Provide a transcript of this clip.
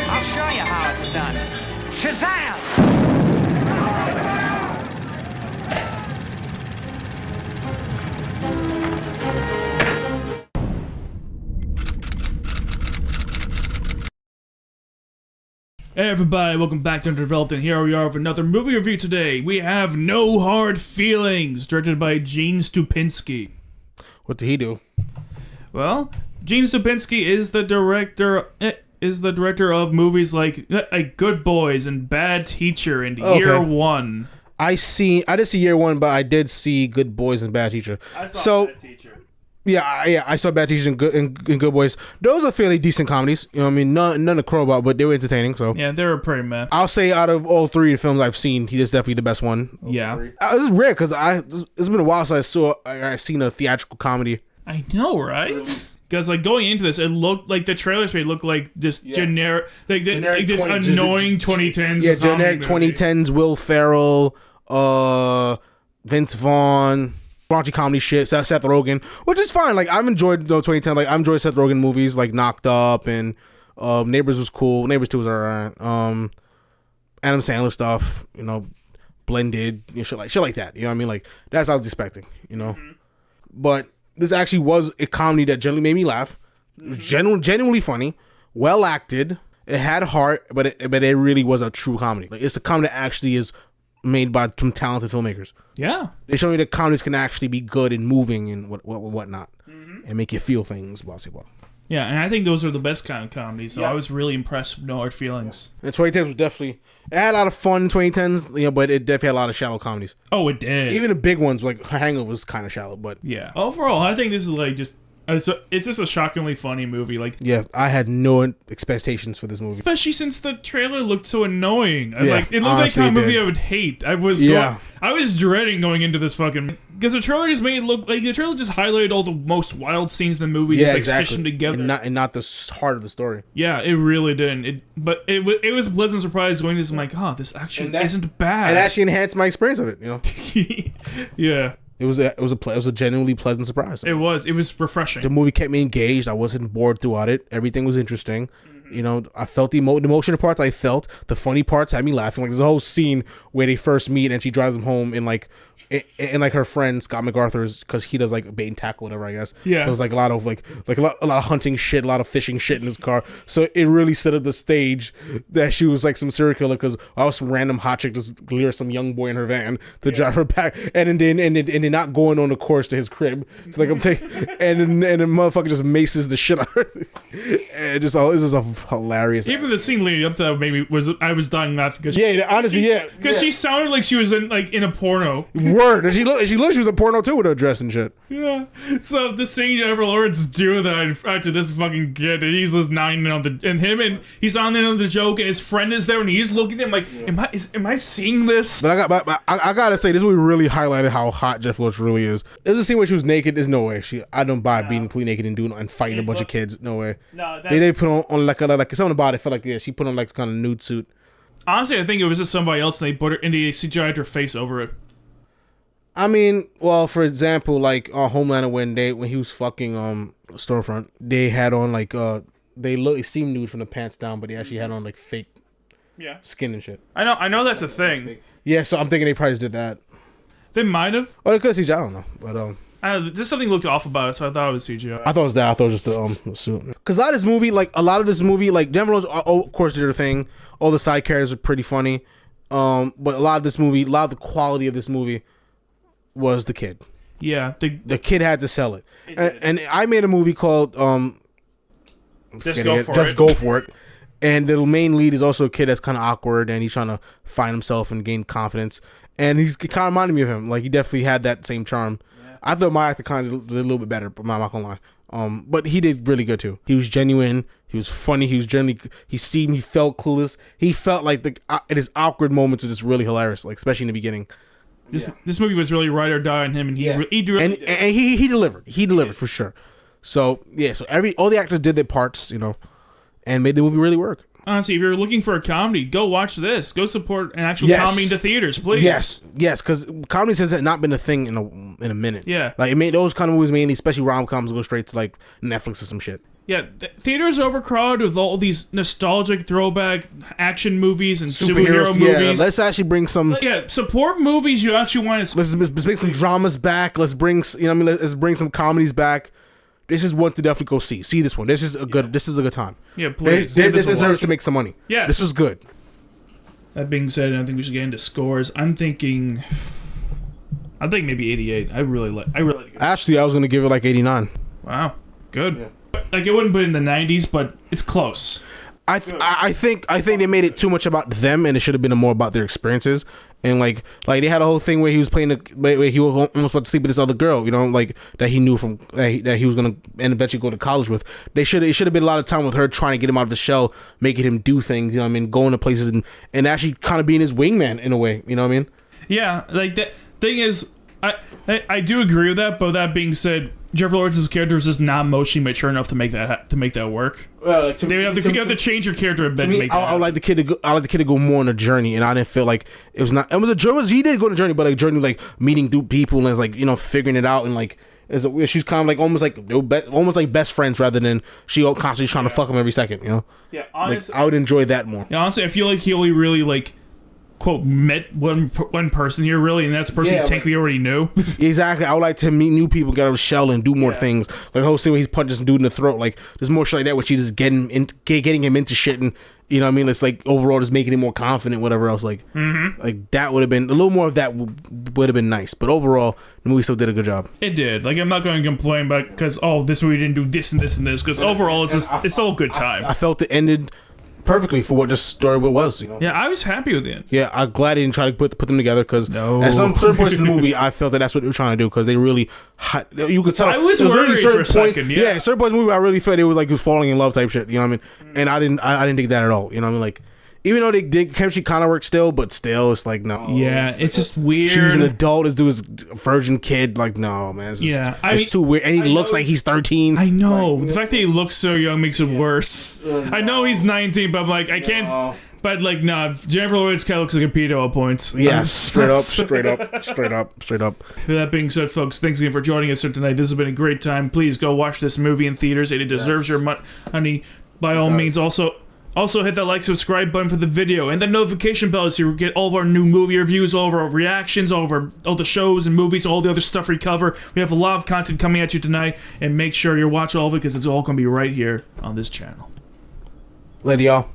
I'll show you how it's done. Shazam! Hey everybody, welcome back to Underdeveloped, and here we are with another movie review today. We have No Hard Feelings, directed by Gene Stupnitsky. What did he do? Well, Gene Stupnitsky is the director of movies like Good Boys and Bad Teacher and Year One. I didn't see Year One, but I did see Good Boys and Bad Teacher. I saw Bad Teacher. Yeah, I saw Bad Teacher and Good Boys. Those are fairly decent comedies. You know what I mean? None to crow about, but they were entertaining. So yeah, they were pretty meh. I'll say out of all three films I've seen, he is definitely the best one. Yeah. This is rare because it's been a while since I've seen a theatrical comedy. I know, right? Because like going into this, it looked like the trailers made look like just generic, like this annoying 2010s. Yeah, generic 2010s. Will Ferrell, Vince Vaughn. Raunchy comedy shit, Seth Rogen, which is fine. Like I've enjoyed the 2010. Like I enjoyed Seth Rogen movies, like Knocked Up and Neighbors was cool. Neighbors 2 was alright. Adam Sandler stuff, you know, Blended, you know, shit like that. You know what I mean? Like that's what I was expecting. You know, but this actually was a comedy that generally made me laugh. It was genuinely funny, well acted. It had heart, but it really was a true comedy. Like it's a comedy that actually is made by some talented filmmakers. Yeah, they show you that comedies can actually be good and moving and whatnot, and make you feel things. Blah. Yeah, and I think those are the best kind of comedies. So I was really impressed with No Hard Feelings. And 2010s was definitely, it had a lot of fun in 2010s, you know, but it definitely had a lot of shallow comedies. Oh, it did. Even the big ones like Hangover was kind of shallow, but yeah. Overall, I think this is like just. It's just a shockingly funny movie. Like, yeah, I had no expectations for this movie, especially since the trailer looked so annoying. Yeah, like, it looked like a movie I would hate. I was dreading going into this fucking, because the trailer just made it look like the trailer just highlighted all the most wild scenes in the movie. Yeah, just like stitched them together, and not the heart of the story. Yeah, it really didn't. But it was a pleasant surprise going to this. I'm like, this actually isn't bad. It actually enhanced my experience of it. You know. Yeah. It was a genuinely pleasant surprise. It was refreshing. The movie kept me engaged. I wasn't bored throughout it. Everything was interesting. You know, I felt the emotional parts. I felt the funny parts had me laughing. Like there's a whole scene where they first meet and she drives him home in like her friend Scott MacArthur's, because he does like bait and tackle, whatever, I guess. Yeah. So it's like a lot of a lot of hunting shit, a lot of fishing shit in his car. So it really set up the stage that she was like some serial killer, because I was some random hot chick just lure some young boy in her van to drive her back, and then not going on the course to his crib. So like I'm taking, and the motherfucker just maces the shit out of her. And this is a hilarious. Even the scene leading up to that I was dying laughing because because she sounded like she was in a porno. Word. And she looked she was a porno too with her dress and shit. Yeah. So the scene Jennifer Lawrence do that after this fucking kid, and he's just nodding on he's on the joke, and his friend is there, and he's looking at him like, am I seeing this? But I gotta say, this movie really highlighted how hot Jennifer Lawrence really is. There's a scene where she was naked. There's no way I don't buy being completely naked and fighting a bunch of kids. No way. No. They put on like something about it felt like she put on like kind of nude suit. Honestly, I think it was just somebody else, and they put her and they CGI'd her face over it. I mean, well, for example, like Homelander when he was fucking Stormfront, they had on like it seemed nude from the pants down, but they actually had on like fake skin and shit. I know that's a thing. Yeah, so I'm thinking they probably just did that. They might have. Or they could have CGI, I don't know, but just something looked off about it, so I thought it was CGI. I thought it was that. I thought it was just the suit. Because a lot of this movie, like Jennifer Lawrence, of course, did her thing. All the side characters are pretty funny. But a lot of the quality of this movie was the kid. Yeah, the kid had to sell it. And I made a movie called Just Go For It. And the main lead is also a kid that's kind of awkward, and he's trying to find himself and gain confidence. And he's kind of reminded me of him. Like he definitely had that same charm. Yeah. I thought my actor kind of did a little bit better, but I'm not gonna lie. But he did really good too. He was genuine. He was funny. He felt clueless. He felt like his awkward moments are just really hilarious. Like especially in the beginning. This movie was really ride or die on him, and he delivered. He delivered for sure. So all the actors did their parts, you know, and made the movie really work. Honestly, if you're looking for a comedy, go watch this. Go support an actual Yes. comedy in the theaters, please. Yes, because comedies has not been a thing in a minute. Yeah. Like, it made those kind of movies, mainly, especially rom-coms, go straight to, like, Netflix or some shit. Yeah, theaters are overcrowded with all these nostalgic throwback action movies and superhero movies. Yeah, let's actually bring some... Yeah, support movies you actually want to... Let's bring some dramas back. Let's bring, let's bring some comedies back. This is one to definitely go see. See this one. This is a good time. Yeah, please. This deserves to make some money. Yeah. This is good. That being said, I think we should get into scores. I think maybe 88. I really like it. Actually, I was going to give it like 89. Wow. Good. Yeah. Like, it wouldn't put it in the 90s, but it's close. I think they made it too much about them, and it should have been more about their experiences. And like they had a whole thing where he was playing where he was almost about to sleep with this other girl, you know, like that he knew from that he was gonna and eventually go to college with. It should have been a lot of time with her trying to get him out of the shell, making him do things, you know what I mean, going to places and actually kind of being his wingman in a way, you know what I mean? Yeah, like the thing is, I do agree with that. But that being said, Jennifer Lawrence's character is just not emotionally mature enough to make that work. Well, like you have to change your character a bit. To make I like the kid to go more on a journey, and I didn't feel like it was not. It was a journey. He did go on a journey, but a journey like meeting new people and like, you know, figuring it out, and like she's kind of like almost like best friends rather than she constantly trying to fuck him every second. You know. Yeah, honestly, like, I would enjoy that more. Yeah, honestly, I feel like he only really like, quote, met one person here, really, and that's the person Tankley already knew. Exactly. I would like to meet new people, get out of the shell, and do more things. Like the whole scene where he's punching this dude in the throat. Like, there's more shit like that where she's just getting him into shit, and you know what I mean. It's like overall just making him more confident, whatever else. Like, like that would have been a little more of that would have been nice. But overall, the movie still did a good job. It did. Like, I'm not going to complain about because this movie didn't do this and this and this, because overall it's still a good time. I felt it ended perfectly for what this story was, you know. Yeah, I was happy with it. Yeah, I'm glad they didn't try to put them together because at some certain points in the movie, I felt that's what they were trying to do because they really, you could tell. I was worried for a second. Yeah, certain points in the movie, I really felt it was like he was falling in love type shit. You know what I mean? And I didn't think that at all. You know what I mean? Like, even though they did chemistry kind of work still, but still, it's like no. Yeah, it's just weird. She's an adult. This dude is a virgin kid. Like, no, man. It's too weird. And he looks like he's 13. I know. Like, the fact that he looks so young makes it worse. I know he's 19, but I'm like, I can't. But like, nah, Jennifer Lawrence kind of looks like a pedo at points. Yes, straight up. With that being said, folks, thanks again for joining us here tonight. This has been a great time. Please go watch this movie in theaters. It deserves your money. By all means, also hit that like, subscribe button for the video, and the notification bell so you get all of our new movie reviews, all of our reactions, all the shows and movies, all the other stuff we cover. We have a lot of content coming at you tonight, and make sure you watch all of it because it's all going to be right here on this channel. Later, y'all.